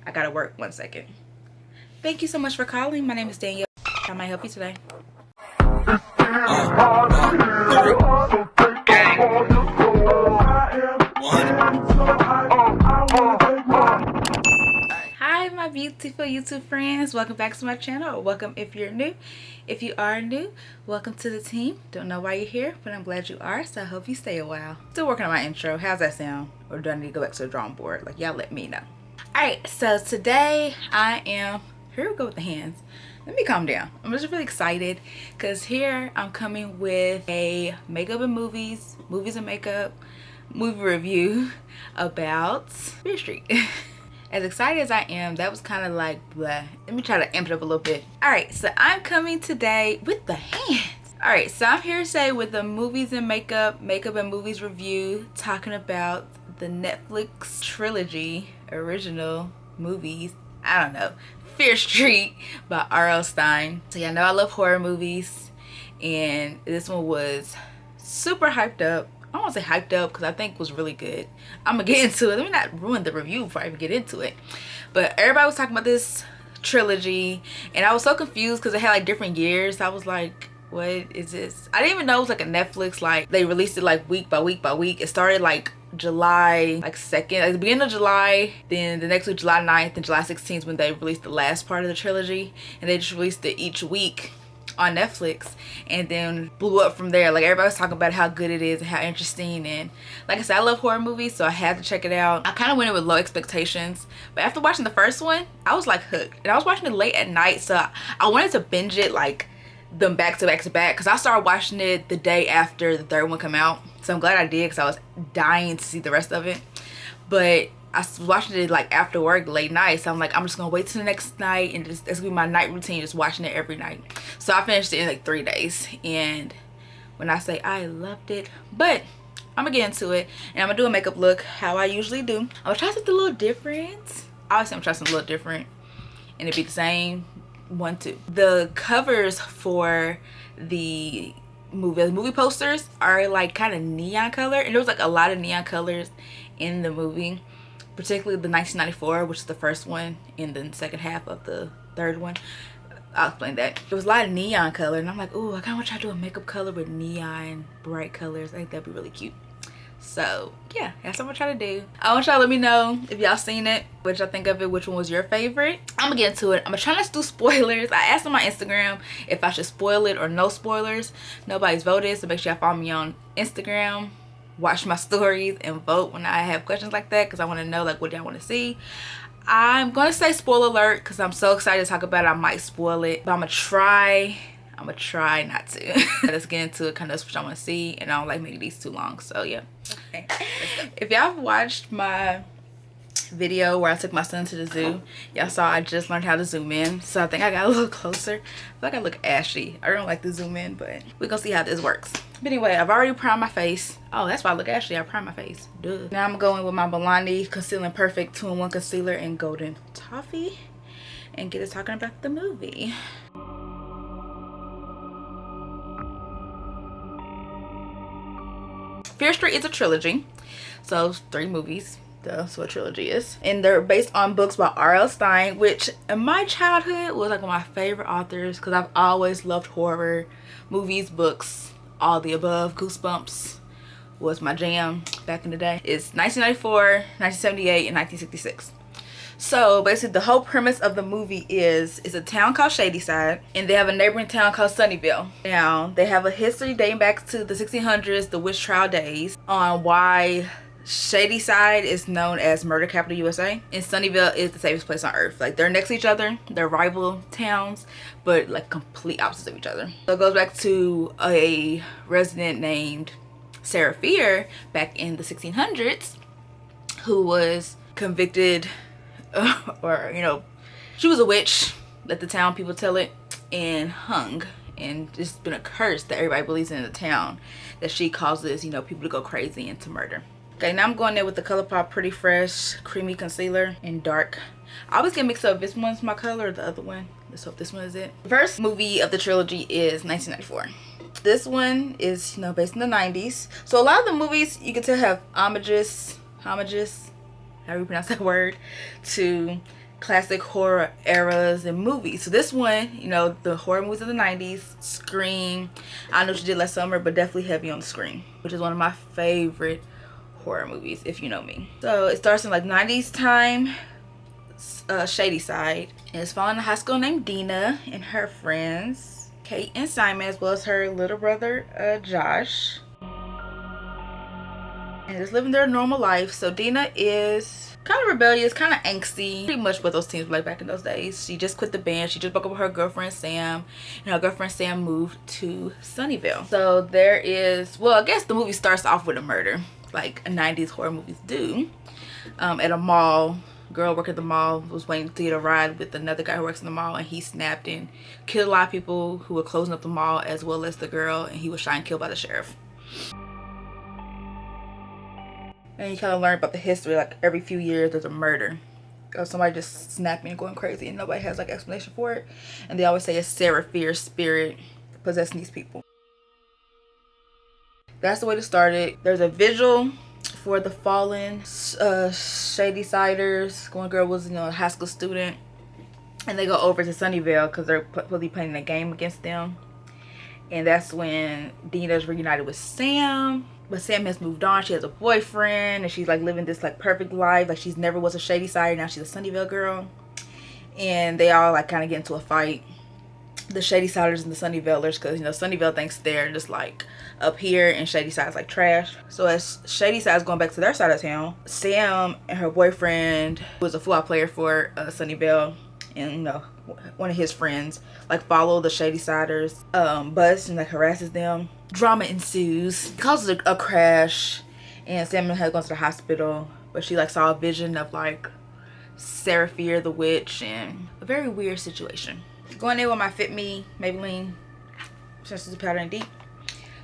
I gotta work 1 second. Thank you so much for calling. My name is Danielle. How may I help you today? Hi my beautiful YouTube friends, welcome back to my channel, or welcome if you're new. If you are new, welcome to the team. Don't know why you're here, but I'm glad you are, so I hope you stay a while. Still working on my intro. How's that sound? Or do I need to go back to the drawing board? Like, y'all let me know. Alright, so today here we go with the hands. Let me calm down. I'm just really excited because here I'm coming with a makeup and movies and makeup movie review about Fear Street. As excited as I am, that was kind of like blah. Let me try to amp it up a little bit. Alright, so I'm coming today with the hands. Alright, so I'm here today with the movies and makeup and movies review, talking about the Netflix trilogy original movies. I don't know. Fear Street by R.L. Stine. So y'all know I love horror movies, and this one was super hyped up. I don't want to say hyped up because I think it was really good. I'm gonna get into it. Let me not ruin the review before I even get into it. But everybody was talking about this trilogy, and I was so confused because it had like different years. I was like, what is this? I didn't even know it was like a Netflix, like they released it like week by week by week. It started like July like 2nd, like the beginning of July, then the next week July 9th and July 16th when they released the last part of the trilogy, and they just released it each week on Netflix, and then blew up from there. Like everybody was talking about how good it is and how interesting, and like I said, I love horror movies, so I had to check it out. I kind of went in with low expectations, but after watching the first one, I was like hooked, and I was watching it late at night, so I wanted to binge it like them back to back to back, because I started watching it the day after the third one came out. So I'm glad I did, because I was dying to see the rest of it. But I was watching it like after work late night, so I'm like, I'm just gonna wait till the next night, and just that's gonna be my night routine, just watching it every night. So I finished it in like 3 days, and when I say I loved it, but I'm gonna get into it, and I'm gonna do a makeup look how I usually do. I'm gonna try something a little different. Obviously I'm trying something a little different, and it'd be the same one too. The covers for the movie posters are like kind of neon color, and there was like a lot of neon colors in the movie, particularly the 1994, which is the first one, and then the second half of the third one. I'll explain that. There was a lot of neon color, and I'm like, oh, I kind of want to try to do a makeup color with neon bright colors. I think that'd be really cute. So yeah, that's what I'm gonna try to do. I want y'all to let me know if y'all seen it, what y'all think of it, which one was your favorite. I'm gonna get into it. I'm gonna try not to do spoilers. I asked on my Instagram if I should spoil it or no spoilers. Nobody's voted, so make sure y'all follow me on Instagram, watch my stories, and vote when I have questions like that, because I want to know like what y'all want to see. I'm gonna say spoiler alert because I'm so excited to talk about it. I might spoil it, but I'm gonna try not to. Let's get into it, kind of what I want to see, and I don't like making these too long, so yeah. Okay, if y'all watched my video where I took my son to the zoo, y'all saw I just learned how to zoom in, so I think I got a little closer. I feel like I look ashy. I don't like to zoom in, but we're gonna see how this works. But anyway, I've already primed my face. Oh, that's why I look ashy. I primed my face. Duh. Now I'm going with my Milani Concealing Perfect 2-in-1 concealer in Golden Toffee, and get us talking about the movie. Fear Street is a trilogy, so 3 movies. That's what a trilogy is, and they're based on books by R.L. Stine, which in my childhood was like one of my favorite authors, because I've always loved horror movies, books, all the above. Goosebumps was my jam back in the day. It's 1994, 1978, and 1966. So basically the whole premise of the movie is it's a town called Shadyside, and they have a neighboring town called Sunnyvale. Now they have a history dating back to the 1600s, the witch trial days, on why Shadyside is known as murder capital USA, and Sunnyvale is the safest place on earth. Like they're next to each other, they're rival towns, but like complete opposites of each other. So it goes back to a resident named Sarah Fear back in the 1600s, who was convicted or you know, she was a witch, let the town people tell it, and hung. And it's been a curse that everybody believes in the town, that she causes, you know, people to go crazy and to murder. Okay, now I'm going in with the ColourPop Pretty Fresh Creamy Concealer in Dark. I always get mixed up if this one's my color or the other one. Let's hope this one is it. The first movie of the trilogy is 1994. This one is, you know, based in the 90s. So a lot of the movies you can tell have homages, however you pronounce that word, to classic horror eras and movies. So this one, you know, the horror movies of the 90s, Scream. I know what you did last summer, but definitely heavy on the Scream, which is one of my favorite horror movies, if you know me. So it starts in like 90s time, Shady Side, and it's following a high school named Dina and her friends, Kate and Simon, as well as her little brother, Josh. And just living their normal life. So Dina is kind of rebellious, kind of angsty, pretty much what those teens were like back in those days. She just quit the band. She just broke up with her girlfriend Sam, and her girlfriend Sam moved to Sunnyvale. So there is, well, I guess the movie starts off with a murder, like 90s horror movies do. At a mall, girl working at the mall was waiting to get a ride with another guy who works in the mall, and he snapped and killed a lot of people who were closing up the mall, as well as the girl, and he was shot and killed by the sheriff. And you kind of learn about the history, like every few years there's a murder of somebody just snapping and going crazy, and nobody has like explanation for it. And they always say it's Sarah Fear's spirit possessing these people. That's the way to start it. There's a vigil for the fallen Shady Siders. One girl was, you know, a high school student, and they go over to Sunnyvale because they're supposed to be playing a game against them. And that's when Dina's reunited with Sam. But Sam has moved on. She has a boyfriend, and she's like living this like perfect life. Like she's never was a Shady Side. Now she's a Sunnyvale girl. And they all like kind of get into a fight. The Shady Siders and the Sunnyvalers, because, you know, Sunnyvale thinks they're just like up here and Shady Side's like trash. So as Shady Side's going back to their side of town, Sam and her boyfriend, who was a football player for Sunnyvale, and, you know, one of his friends, like follow the Shady Siders bus and like harasses them. Drama ensues, causes a crash, and Sam had gone to the hospital, but she like saw a vision of like Sarah Fear the witch, and a very weird situation. Going in with my Fit Me Maybelline sensitive powder and deep.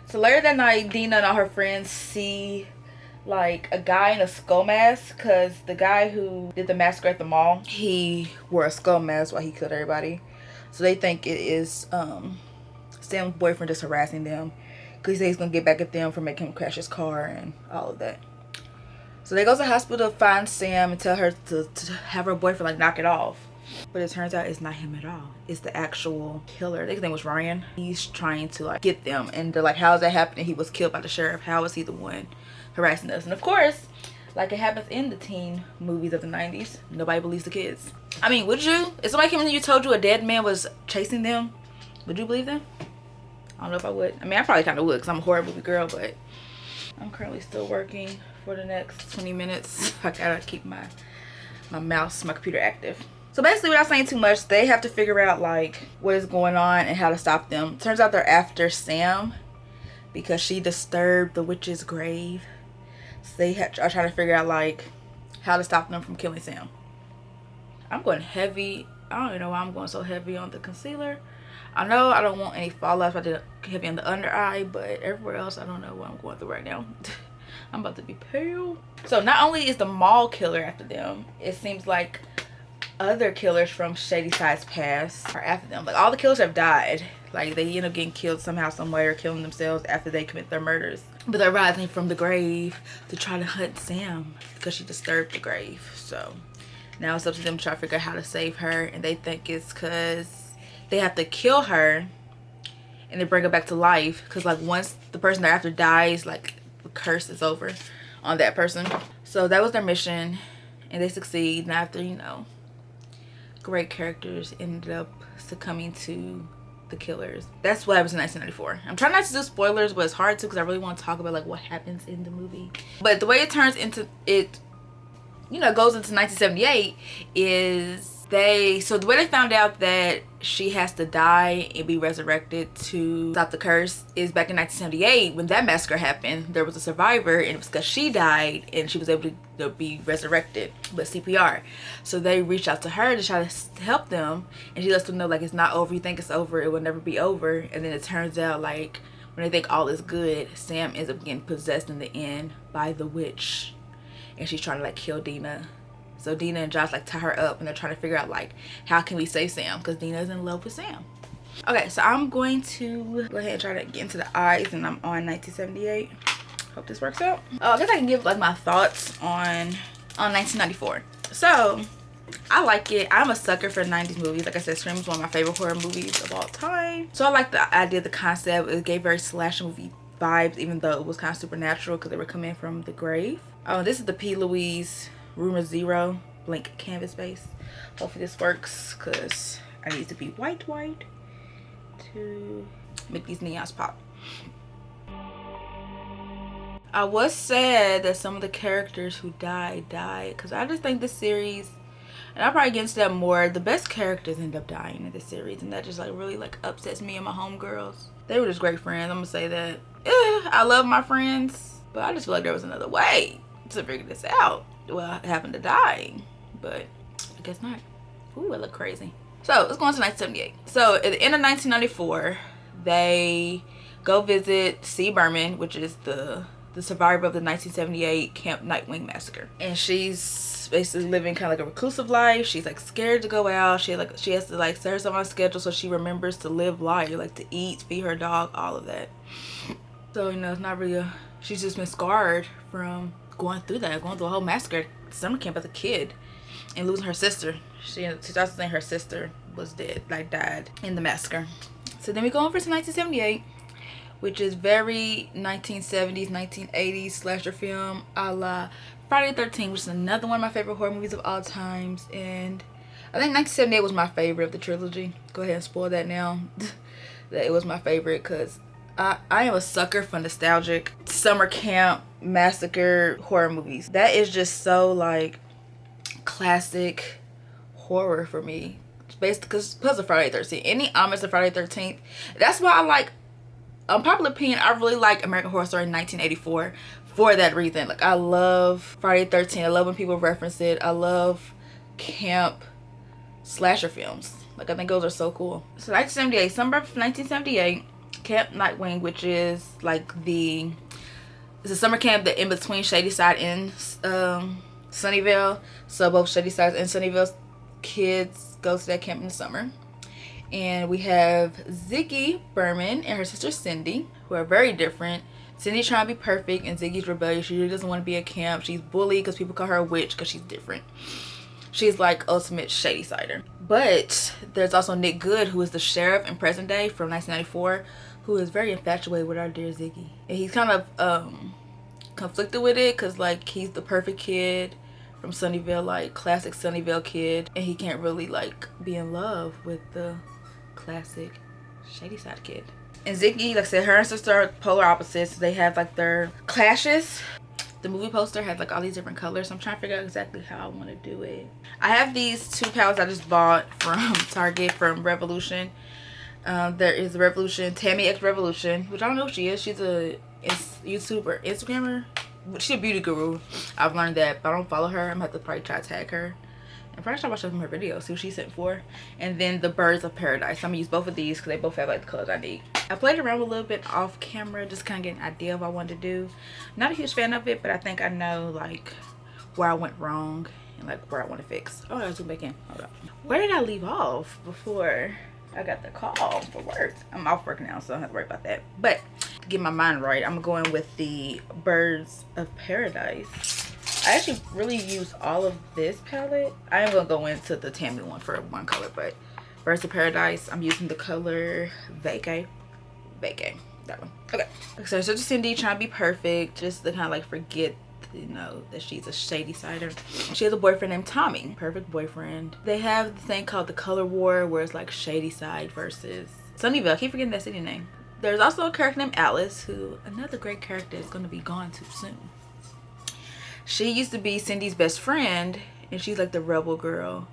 So later that night, Dina and all her friends see like a guy in a skull mask, because the guy who did the massacre at the mall, he wore a skull mask while he killed everybody. So they think it is Sam's boyfriend just harassing them, because he said he's gonna get back at them for making him crash his car and all of that. So they go to the hospital to find Sam and tell her to have her boyfriend like knock it off. But it turns out it's not him at all. It's the actual killer. I think his name was Ryan. He's trying to like get them, and they're like, how is that happening? He was killed by the sheriff. How is he the one harassing us? And of course, like it happens in the teen movies of the 90s, nobody believes the kids. I mean, would you? If somebody came in and you told you a dead man was chasing them, would you believe them? I don't know if I would. I mean, I probably kind of would, because I'm a horror movie girl, but I'm currently still working for the next 20 minutes. I gotta keep my mouse, my computer active. So basically, without saying too much, they have to figure out like what is going on and how to stop them. Turns out they're after Sam because she disturbed the witch's grave. So they are trying to figure out like how to stop them from killing Sam. I'm going heavy. I don't even know why I'm going so heavy on the concealer. I know I don't want any fallouts. I did heavy on the under eye, but everywhere else, I don't know what I'm going through right now. I'm about to be pale. So not only is the mall killer after them, it seems like other killers from Shady Side's past are after them. Like all the killers have died. Like they end up getting killed somehow, somewhere, killing themselves after they commit their murders. But they're rising from the grave to try to hunt Sam because she disturbed the grave. So now it's up to them to try to figure out how to save her. And they think it's because they have to kill her and then bring her back to life. Because like once the person they're after dies, like the curse is over on that person. So that was their mission, and they succeed. And after, you know, great characters ended up succumbing to the killers. That's what happens in 1994. I'm trying not to do spoilers, but it's hard to because I really want to talk about like what happens in the movie. But the way it turns into it, you know, goes into 1978 is so the way they found out that she has to die and be resurrected to stop the curse is back in 1978 when that massacre happened. There was a survivor, and it was because she died and she was able to be resurrected with CPR. So they reached out to her to try to help them, and she lets them know like it's not over. You think it's over, it will never be over. And then it turns out like when they think all is good, Sam ends up getting possessed in the end by the witch, and she's trying to like kill Dina. So Dina and Josh like tie her up, and they're trying to figure out like how can we save Sam, because Dina's in love with Sam. Okay, so I'm going to go ahead and try to get into the eyes, and I'm on 1978. Hope this works out. I guess I can give like my thoughts on 1994. So I like it. I'm a sucker for 90s movies. Like I said, Scream is one of my favorite horror movies of all time. So I like the idea, the concept. It gave very slasher movie vibes, even though it was kind of supernatural because they were coming from the grave. Oh, this is the P. Louise Rumor Zero blank canvas base. Hopefully this works because I need to be white to make these neons pop. I was sad that some of the characters who died because I just think this series, and I'll probably get into that more, the best characters end up dying in this series, and that just like really like upsets me and my homegirls. They were just great friends, I'm gonna say that. I love my friends, but I just feel like there was another way to figure this out. Well, I happened to die, but I guess not. Ooh, I look crazy. So let's go on to 1978. So at the end of 1994, they go visit C. Berman, which is the survivor of the 1978 Camp Nightwing massacre, and she's basically living kind of like a reclusive life. She's like scared to go out. She has to like set herself on a schedule so she remembers to live life, like to eat, feed her dog, all of that. So you know, it's not really she's just been scarred from going through a whole massacre summer camp as a kid and losing her sister. She in 2008, her sister was dead, like died in the massacre. So then we go over to 1978, which is very 1970s, 1980s slasher film a la Friday the 13th, which is another one of my favorite horror movies of all times. And I think 1978 was my favorite of the trilogy. Go ahead and spoil that now. That it was my favorite because I am a sucker for nostalgic summer camp massacre horror movies. That is just so like classic horror for me. Basically because of Friday the 13th. Any homage to Friday the 13th. That's why I like, unpopular opinion, I really like American Horror Story 1984 for that reason. Like I love Friday the 13th. I love when people reference it. I love camp slasher films. Like I think those are so cool. So 1978, summer of 1978, Camp Nightwing, which is like it's a summer camp that in between Shadyside and Sunnyvale. So both Shadyside and Sunnyvale kids go to that camp in the summer. And we have Ziggy Berman and her sister Cindy, who are very different. Cindy's trying to be perfect and Ziggy's rebellious. She really doesn't want to be at camp. She's bullied because people call her a witch because she's different. She's like ultimate Shadysider. But there's also Nick Good, who is the sheriff in present day from 1994, who is very infatuated with our dear Ziggy. And he's kind of conflicted with it because like he's the perfect kid from Sunnyvale, like classic Sunnyvale kid, and he can't really like be in love with the classic Shadyside kid. And Ziggy, like I said, her and sister are polar opposites. They have like their clashes. The movie poster has like all these different colors, so I'm trying to figure out exactly how I want to do it. I have these two palettes I just bought from Target from Revolution. There is the Revolution, Tammy X Revolution, which I don't know who she is. She's a YouTuber, Instagrammer. She's a beauty guru. I've learned that, but I don't follow her. I'm gonna have to probably try to tag her and probably try to watch some of her videos, see what she sent for. And then the Birds of Paradise. I'm gonna use both of these because they both have like the colors I need. I played around with a little bit off camera, just kind of get an idea of what I wanted to do. Not a huge fan of it, but I think I know like where I went wrong and like where I want to fix. Oh, I gotta zoom back in. Hold on. Where did I leave off before I got the call for work? I'm off work now, so I don't have to worry about that. But to get my mind right, I'm going with the Birds of Paradise. I actually really use all of this palette. I am gonna go into the Tammy one for one color, but Birds of Paradise, I'm using the color Vacay. That one. Okay. So Cindy trying to be perfect, just to kind of like forget, you know, that she's a Shadysider. She has a boyfriend named Tommy. Perfect boyfriend. They have the thing called the Color War, where it's like Shadyside versus Sunnyvale. I keep forgetting that city name. There's also a character named Alice, who another great character is going to be gone too soon. She used to be Cindy's best friend, and she's like the rebel girl.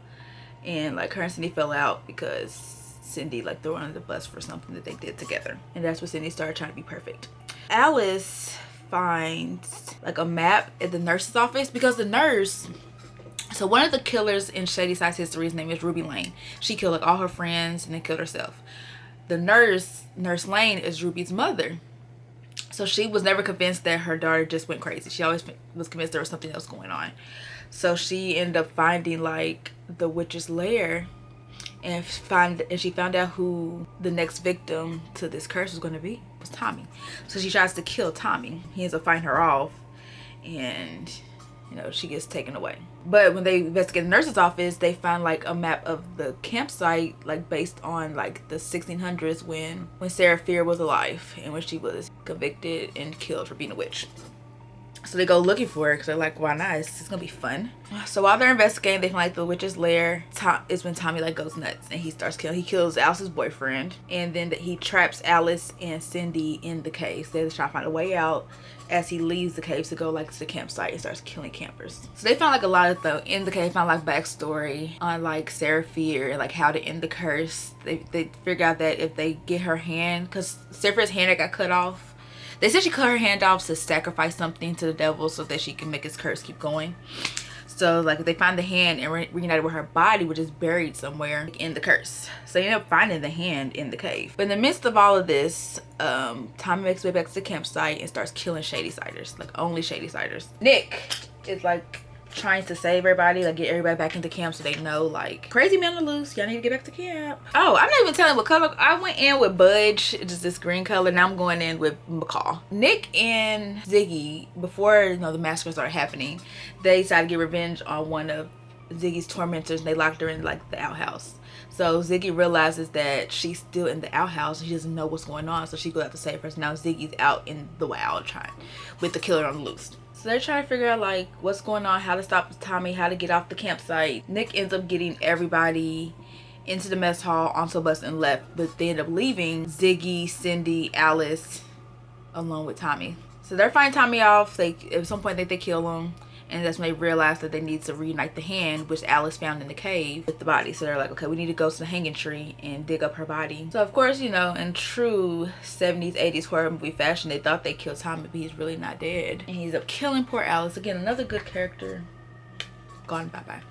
And like her and Cindy fell out because Cindy like threw her under the bus for something that they did together. And that's when Cindy started trying to be perfect. Alice finds like a map at the nurse's office because the nurse, so one of the killers in Shadyside's history, his name is Ruby Lane. She killed like all her friends and then killed herself. The Nurse Lane, is Ruby's mother. So she was never convinced that her daughter just went crazy. She always was convinced there was something else going on. So she ended up finding like the witch's lair, and she found out who the next victim to this curse was going to be. It was Tommy. So she tries to kill Tommy. He ends up fighting her off, and you know, she gets taken away. But when they investigate the nurse's office, they find like a map of the campsite, like based on like the 1600s when Sarah Fear was alive and when she was convicted and killed for being a witch. So they go looking for her because they're like, why not? It's gonna be fun. So while they're investigating, they find like the witch's lair. It's when Tommy like goes nuts and he starts killing. He kills Alice's boyfriend, and then he traps Alice and Cindy in the cave. So they're trying to find a way out as he leaves the cave to go like to the campsite and starts killing campers. So they found like a lot of in the cave, found like backstory on like Sarah Fear and like how to end the curse. They figure out that if they get her hand, because Sarah Fear's hand that got cut off, they said she cut her hand off to sacrifice something to the devil so that she can make his curse keep going. So like they find the hand and reunited with her body, which is buried somewhere in the curse. So they end up finding the hand in the cave. But in the midst of all of this, Tommy makes his way back to the campsite and starts killing Shady-Siders, like only Shady-Siders. Nick is like trying to save everybody, like get everybody back into camp so they know like crazy men are loose, y'all need to get back to camp. Oh, I'm not even telling what color I went in with. Budge, just this green color. Now I'm going in with McCall. Nick and Ziggy, before you know the massacre started happening, they decided to get revenge on one of Ziggy's tormentors and they locked her in like the outhouse. So Ziggy realizes that she's still in the outhouse and she doesn't know what's going on, so she goes out to save her. So now Ziggy's out in the wild trying with the killer on the loose. So they're trying to figure out like what's going on, how to stop Tommy, how to get off the campsite. Nick ends up getting everybody into the mess hall onto a bus and left, but they end up leaving Ziggy, Cindy, Alice along with Tommy. So they're fighting Tommy off. At some point they kill him, and that's when they realize that they need to reunite the hand, which Alice found in the cave with the body. So they're like, okay, we need to go to the hanging tree and dig up her body. So of course, you know, in true 70s 80s horror movie fashion, they thought they killed Tommy, but he's really not dead, and he ends up killing poor Alice. Again, another good character gone bye-bye.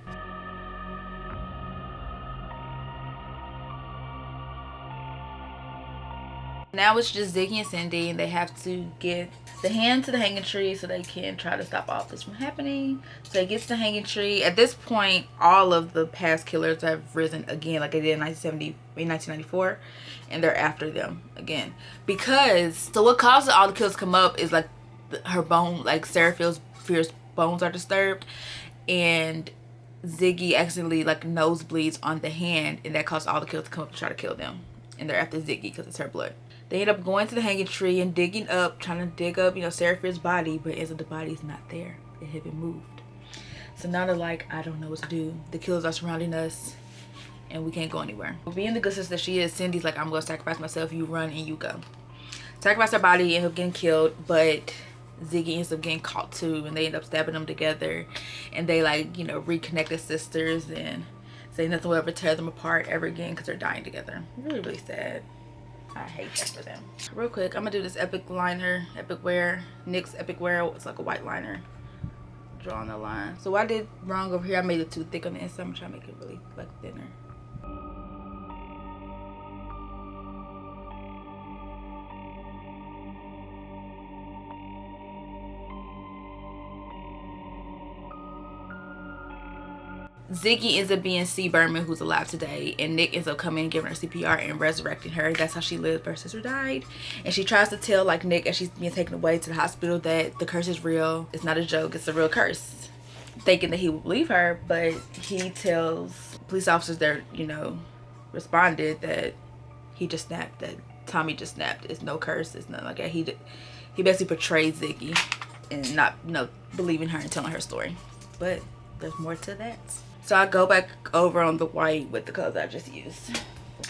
Now it's just Ziggy and Cindy, and they have to get the hand to the hanging tree so they can try to stop all this from happening. So they get to the hanging tree. At this point, all of the past killers have risen again, like they did in 1994, and they're after them again. Because, so what causes all the kills to come up is like her bone, like Sarah Fear's bones are disturbed, and Ziggy accidentally like nosebleeds on the hand, and that caused all the kills to come up to try to kill them. And they're after Ziggy because it's her blood. They end up going to the hanging tree and digging up, trying to dig up, you know, Sarah Fear's body, but ends up the body's not there. It had been moved. So now they're like, I don't know what to do. The killers are surrounding us and we can't go anywhere. Being the good sister that she is, Cindy's like, I'm gonna sacrifice myself, you run and you go. Sacrifice her body, end up getting killed, but Ziggy ends up getting caught too, and they end up stabbing them together, and they like, you know, reconnect as sisters and say nothing will ever tear them apart ever again because they're dying together. Really, really sad. I hate that for them. Real quick, I'm gonna do this epic liner, epic wear, NYX epic wear. It's like a white liner. Drawing the line. So what I did wrong over here, I made it too thick on the inside. I'm trying to make it really like thinner. Ziggy ends up being C. Berman, who's alive today, and Nick ends up coming and giving her CPR and resurrecting her. That's how she lived. Her sister died, and she tries to tell like Nick as she's being taken away to the hospital that the curse is real. It's not a joke. It's a real curse, thinking that he would believe her, but he tells police officers that, you know, responded that he just snapped, that Tommy just snapped. It's no curse. It's nothing like that. He basically portrayed Ziggy and not, you know, believing her and telling her story. But there's more to that. So I go back over on the white with the colors I just used.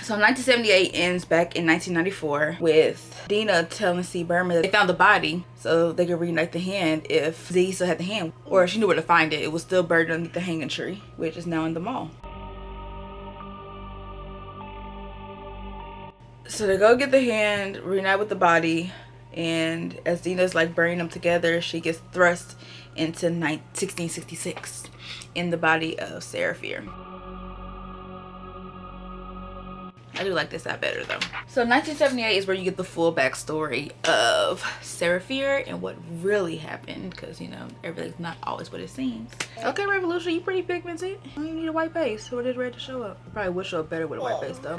So 1978 ends back in 1994 with Dina telling C. Berman that they found the body so they could reunite the hand if Z still had the hand, or she knew where to find it. It was still buried underneath the hanging tree, which is now in the mall. So they go get the hand, reunite with the body, and as Dina's like burying them together, she gets thrust into 1666 in the body of Sarah Fear. I do like this side better though. So 1978 is where you get the full backstory of Sarah Fear and what really happened, because you know everything's not always what it seems. Okay, Revolution, you pretty pigmented. You need a white base or this red to show up. I probably would show up better with a white base though.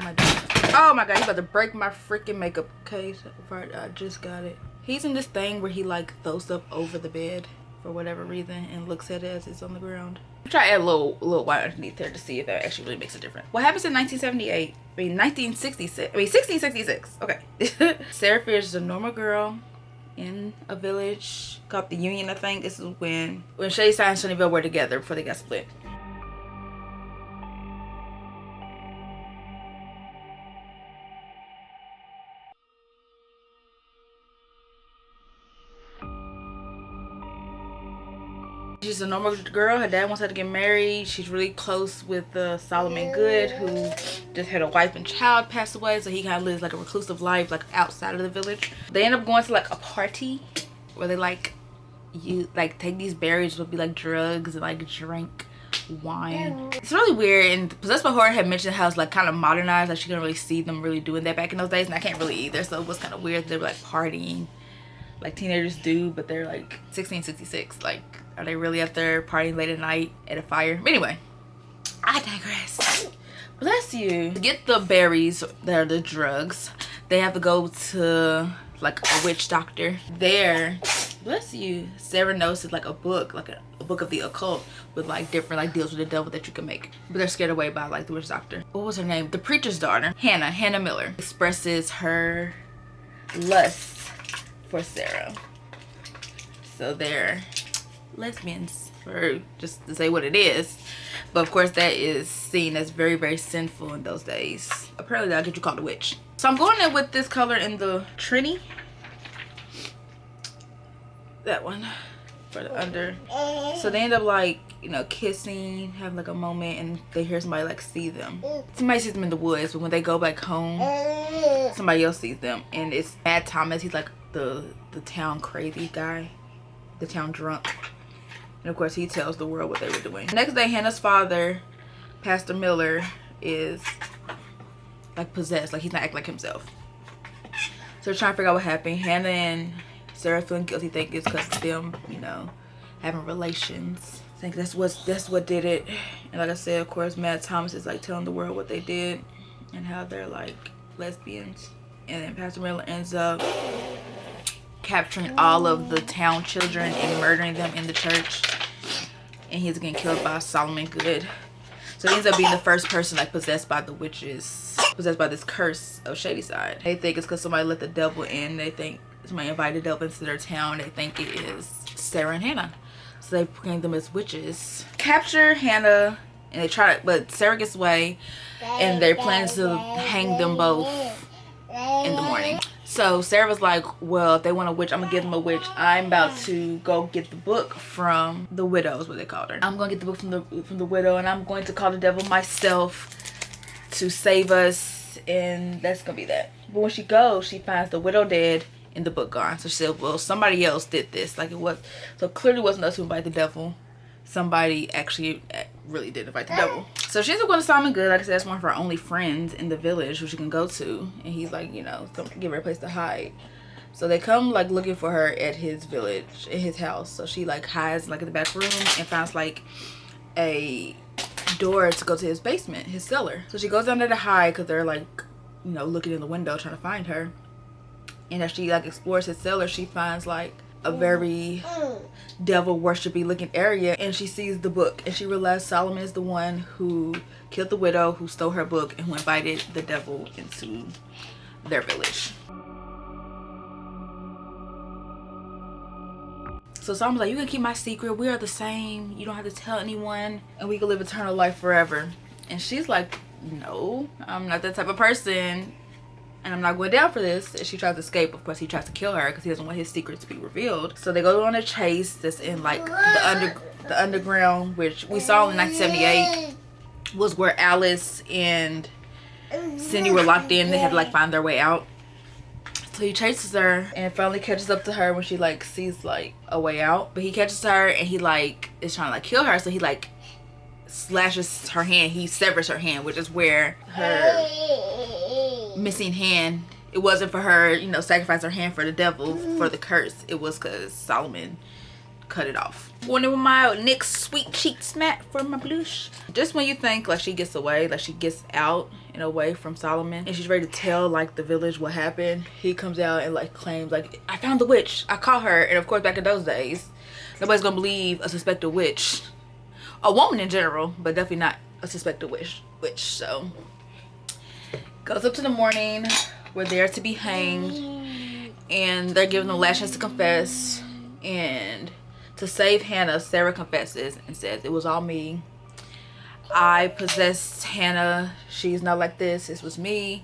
Oh my god, he's about to break my freaking makeup case. I just got it. He's in this thing where he like throws up over the bed. for whatever reason and looks at it as it's on the ground. Try to add a little white underneath there to see if that actually really makes a difference. What happens in 1978? I mean 1966. I mean 1666. Okay. Sarah Fear is a normal girl in a village called the Union, I think. This is when Shadyside and Sunnyvale were together before they got split. She's a normal girl. Her dad wants her to get married. She's really close with Solomon Good, who just had a wife and child pass away, so he kind of lives like a reclusive life, like outside of the village. They end up going to like a party where they take these berries, would be like drugs, and like drink wine. It's really weird. And Possessed by Horror had mentioned how it's like kind of modernized, like she couldn't really see them really doing that back in those days, and I can't really either. So it was kind of weird. They were like partying like teenagers do, but they're like 1666. Like, are they really up there partying late at night at a fire? But anyway, I digress. Bless you. To get the berries that are the drugs, they have to go to like a witch doctor. There, bless you, Sarah notices like a book, like a book of the occult with like different like deals with the devil that you can make. But they're scared away by like the witch doctor. What was her name? The preacher's daughter, Hannah Miller, expresses her lust for Sarah. So they're lesbians, or just to say what it is. But of course that is seen as very, very sinful in those days. Apparently that'll get you called a witch. So I'm going in with this color in the Trini. That one for the under. So they end up like, you know, kissing, having like a moment, and they hear somebody like see them. Somebody sees them in the woods, but when they go back home, somebody else sees them, and it's Mad Thomas. He's like the town crazy guy, the town drunk. And of course he tells the world what they were doing. Next day, Hannah's father, Pastor Miller, is like possessed, like he's not acting like himself. So they're trying to figure out what happened. Hannah and Sarah feeling guilty, think it's because of them, you know, having relations. I think that's what did it. And like I said, of course, Mad Thomas is like telling the world what they did and how they're like lesbians. And then Pastor Miller ends up capturing all of the town children and murdering them in the church, and he's getting killed by Solomon Good. So he ends up being the first person like possessed by the witches, possessed by this curse of Shadyside. They think it's because somebody let the devil in. They think somebody invited the devil into their town. They think it is Sarah and Hannah, so they proclaim them as witches. Capture Hannah, and they try to, but Sarah gets away, and they plan to hang them both in the morning. So Sarah was like, well, if they want a witch, I'm gonna give them a witch. I'm about to go get the book from the widow, is what they called her. I'm gonna get the book from the widow, and I'm going to call the devil myself to save us, and that's gonna be that. But when she goes, she finds the widow dead and the book gone. So she said, well, somebody else did this. Like, it was, so clearly it wasn't us who invited the devil. Somebody actually really did invite the devil. So she ends up going to Solomon Good. Like I said, that's one of her only friends in the village who she can go to. And he's like, you know, give her a place to hide. So they come like looking for her at his village, at his house. So she like hides like in the back room and finds like a door to go to his basement, his cellar. So she goes down there to hide because they're like, you know, looking in the window trying to find her. And as she like explores his cellar, she finds like a very devil worshipy looking area, and she sees the book, and she realized Solomon is the one who killed the widow, who stole her book, and who invited the devil into their village. So Solomon's like, you can keep my secret, we are the same, you don't have to tell anyone, and we can live eternal life forever. And she's like, no, I'm not that type of person, and I'm not going down for this. And she tries to escape. Of course, he tries to kill her because he doesn't want his secret to be revealed. So they go on a chase that's in like the underground, which we saw in 1978 was where Alice and Cindy were locked in. They had to like find their way out. So he chases her and finally catches up to her when she like sees like a way out. But he catches her and he like is trying to like kill her. So he like slashes her hand. He severs her hand, which is where her missing hand, it wasn't for her, you know, sacrifice her hand for the devil, for the curse. It was because Solomon cut it off. One of my NYX Sweet Cheeks matte for my blush. Just when you think like she gets away, like she gets out and away from Solomon, and she's ready to tell like the village what happened, he comes out and like claims like, I found the witch, I caught her. And of course back in those days, Nobody's gonna believe a suspected witch, a woman in general, but definitely not a suspected witch. So goes up to the morning, we're there to be hanged, and they're giving them last chance to confess. And to save Hannah, Sarah confesses and says, it was all me. I possessed Hannah. She's not like this. This was me.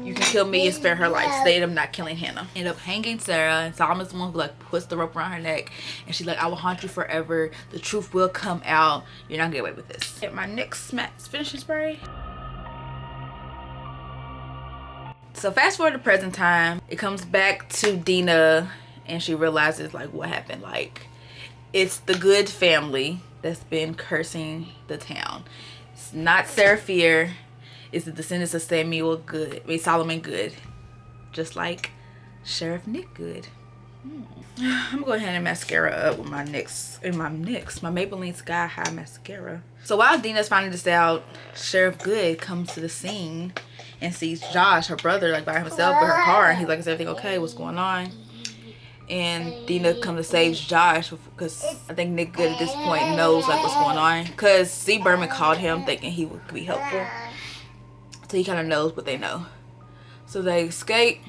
You can kill me and spare her life. So they end up not killing Hannah. End up hanging Sarah, and Solomon's the one who like puts the rope around her neck, and she's like, I will haunt you forever. The truth will come out. You're not gonna get away with this. Get my NYX matte finishing spray. So fast forward to present time. It comes back to Dina, and she realizes like what happened. Like, it's the Good family that's been cursing the town. It's not Sarah Fear. It's the descendants of Solomon Good. Just like Sheriff Nick Good. I'm gonna go ahead and mascara up with my NYX, my Maybelline Sky High mascara. So while Dina's finding this out, Sheriff Good comes to the scene and sees Josh, her brother, like by himself with her car, and he's like, is everything okay? What's going on? And Dina comes to save Josh because I think Nick Good at this point knows like what's going on, because C. Berman called him thinking he would be helpful, so he kind of knows what they know. So they escape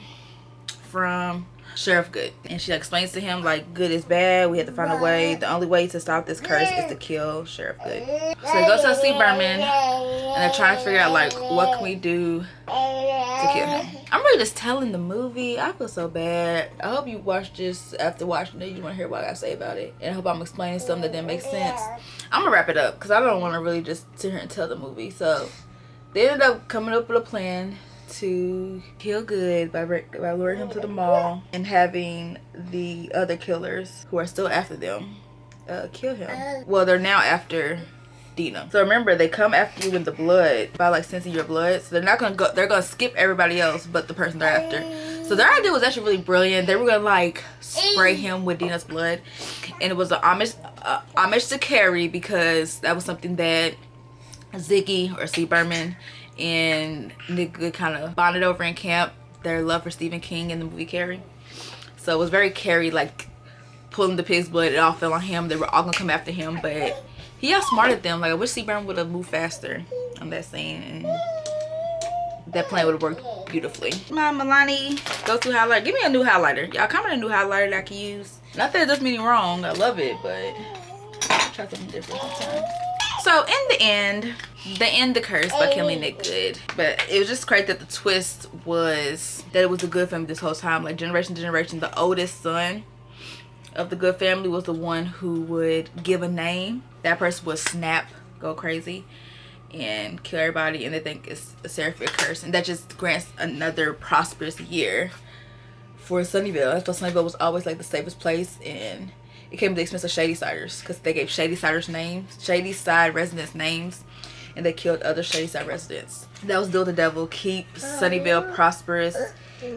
from Sheriff Good, and she explains to him like, Good is bad, we have to find a way. The only way to stop this curse is to kill Sheriff Good. So they go to C. Berman, and they're trying to figure out like, what can we do to kill him. I'm really just telling the movie. I feel so bad. I hope you watch this after watching it. You want to hear what I gotta say about it, and I hope I'm explaining something that didn't make sense. I'm gonna wrap it up because I don't want to really just sit here and tell the movie. So they ended up coming up with a plan to kill Good by luring him to the mall and having the other killers who are still after them kill him. Well, they're now after Dina. So remember, they come after you with the blood by like sensing your blood. So they're not gonna go, they're gonna skip everybody else but the person they're after. So their idea was actually really brilliant. They were gonna like spray him with Dina's blood, and it was an homage to Carrie, because that was something that Ziggy or C. Berman and Nick Good kind of bonded over in camp, their love for Stephen King in the movie Carrie. So it was very Carrie, like pulling the pig's blood. It all fell on him. They were all gonna come after him, but he outsmarted them. Like, I wish C. Berman would have moved faster on that scene, and that plan would have worked beautifully. My Milani go-to highlighter. Give me a new highlighter. Y'all comment a new highlighter that I can use. Not that it does me anything wrong. I love it, but I'll try something different sometimes. So in the end, they end the curse by killing Nick Good. But it was just crazy that the twist was that it was the Good family this whole time. Like, generation to generation, the oldest son of the Good family was the one who would give a name. That person would snap, go crazy, and kill everybody, and they think it's a Sarah Fear curse. And that just grants another prosperous year for Sunnyvale. That's why Sunnyvale was always like the safest place, and it came at the expense of Shady Siders, because they gave Shady Siders names, Shady Side residents names, and they killed other Shady Side residents. That was deal with the devil. Keep Sunnyvale prosperous,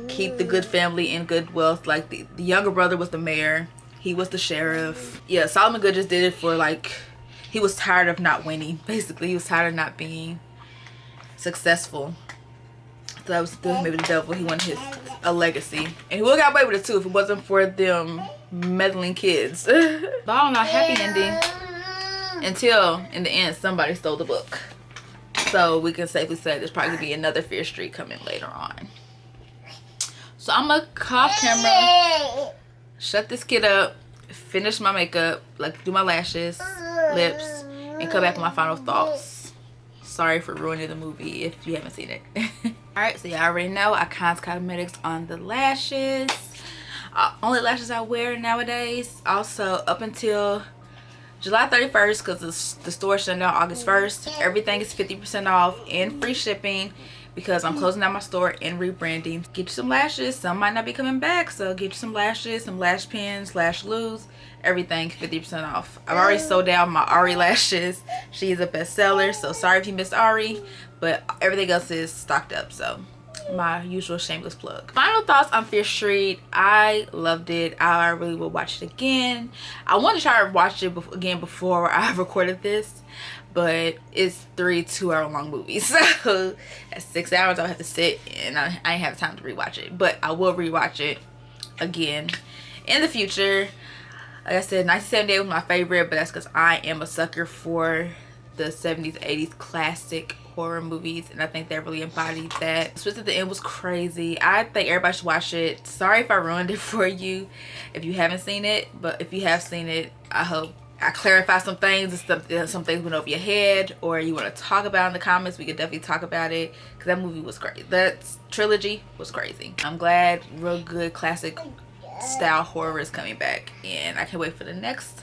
keep the Good family in good wealth. Like the younger brother was the mayor, he was the sheriff. Yeah, Solomon Good just did it for like, he was tired of not winning. Basically, he was tired of not being successful. So that was still maybe the devil. He wanted a legacy, and he would have got away with it too if it wasn't for them meddling kids. But I don't know, happy ending, until in the end somebody stole the book. So we can safely say there's probably gonna be another Fear Street coming later on. So I'm gonna call camera, shut this kid up, finish my makeup, like do my lashes, lips, and come back with my final thoughts. Sorry for ruining the movie if you haven't seen it. Alright, so y'all already know Icon's Cosmetics on the lashes. Only lashes I wear nowadays. Also, up until July 31st, because the store shut down August 1st, everything is 50% off and free shipping, because I'm closing down my store and rebranding. Get you some lashes. Some might not be coming back, so get you some lashes, some lash pens, lash glues, everything 50% off. I've already sold out my Ari lashes. She is a bestseller, so sorry if you missed Ari, but everything else is stocked up. So my usual shameless plug. Final thoughts on Fear Street. I loved it. I really will watch it again. I want to try to watch it again before I recorded this, but it's 3 2-hour-long movies, so at 6 hours I'll have to sit, and I ain't have time to rewatch it. But I will rewatch it again in the future. Like I said, 1978 was my favorite, but that's because I am a sucker for the 70s, 80s classic horror movies, and I think that really embodied that. The twist at the end was crazy. I think everybody should watch it. Sorry if I ruined it for you if you haven't seen it, but if you have seen it, I hope I clarify some things and some things went over your head, or you want to talk about it in the comments. We could definitely talk about it, because that movie was crazy. That trilogy was crazy. I'm glad real good classic style horror is coming back, and I can't wait for the next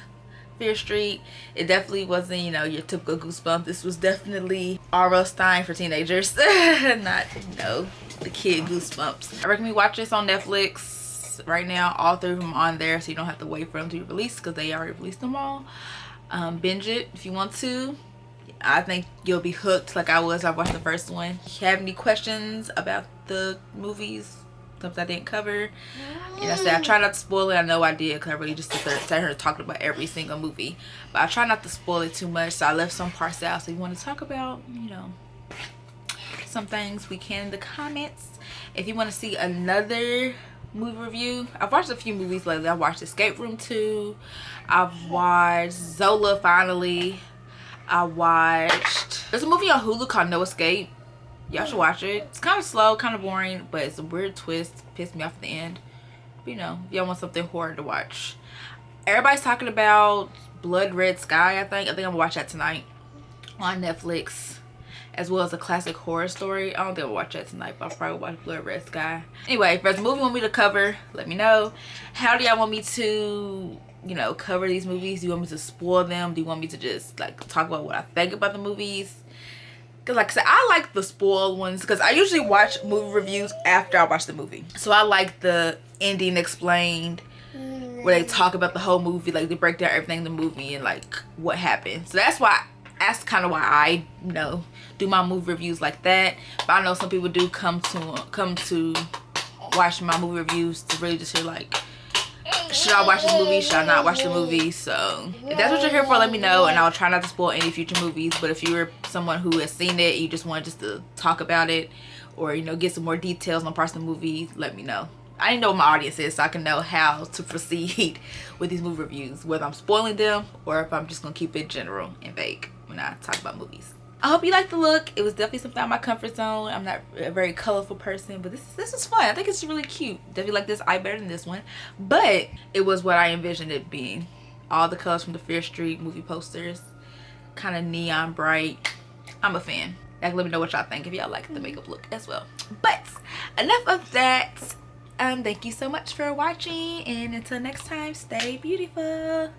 Fear Street. It definitely wasn't, you know, your typical Goosebumps. This was definitely R.L. Stine for teenagers. Not, you know, the kid Goosebumps. I recommend you watch this on Netflix right now. All three of them on there, so you don't have to wait for them to be released, because they already released them all. Binge it if you want to. I think you'll be hooked like I was. I watched the first one. If you have any questions about the movies, something I didn't cover, and I said I try not to spoil it. I know I did, because I really just sat here talking about every single movie, but I try not to spoil it too much, so I left some parts out. So if you want to talk about, you know, some things, we can in the comments. If you want to see another movie review, I've watched a few movies lately. I watched Escape Room 2, I've watched Zola finally, there's a movie on Hulu called No Escape. Y'all should watch it. It's kind of slow, kind of boring, but it's a weird twist. Pissed me off at the end. But, you know, if y'all want something horror to watch. Everybody's talking about Blood Red Sky, I think. I'm gonna watch that tonight on Netflix, as well as a classic horror story. I don't think I'll watch that tonight, but I'll probably watch Blood Red Sky. Anyway, if there's a movie you want me to cover, let me know. How do y'all want me to, you know, cover these movies? Do you want me to spoil them? Do you want me to just, like, talk about what I think about the movies? Because like I said, I like the spoiled ones, because I usually watch movie reviews after I watch the movie. So I like the ending explained, where they talk about the whole movie, like they break down everything in the movie and like what happened. So that's kind of why I, you know, do my movie reviews like that. But I know some people do come to watch my movie reviews to really just hear like, should I watch this movie? Should I not watch the movie? So if that's what you're here for, let me know, and I'll try not to spoil any future movies. But if you're someone who has seen it, you just want just to talk about it, or, you know, get some more details on parts of the movie, let me know. I need to know what my audience is, so I can know how to proceed with these movie reviews, whether I'm spoiling them or if I'm just gonna keep it general and vague when I talk about movies. I hope you liked the look. It was definitely something out of my comfort zone. I'm not a very colorful person, but this is fun. I think it's really cute. Definitely like this eye better than this one, but it was what I envisioned it being. All the colors from the Fear Street movie posters, kind of neon bright. I'm a fan. Like, let me know what y'all think if y'all like the makeup look as well. But enough of that. Thank you so much for watching, and until next time, stay beautiful.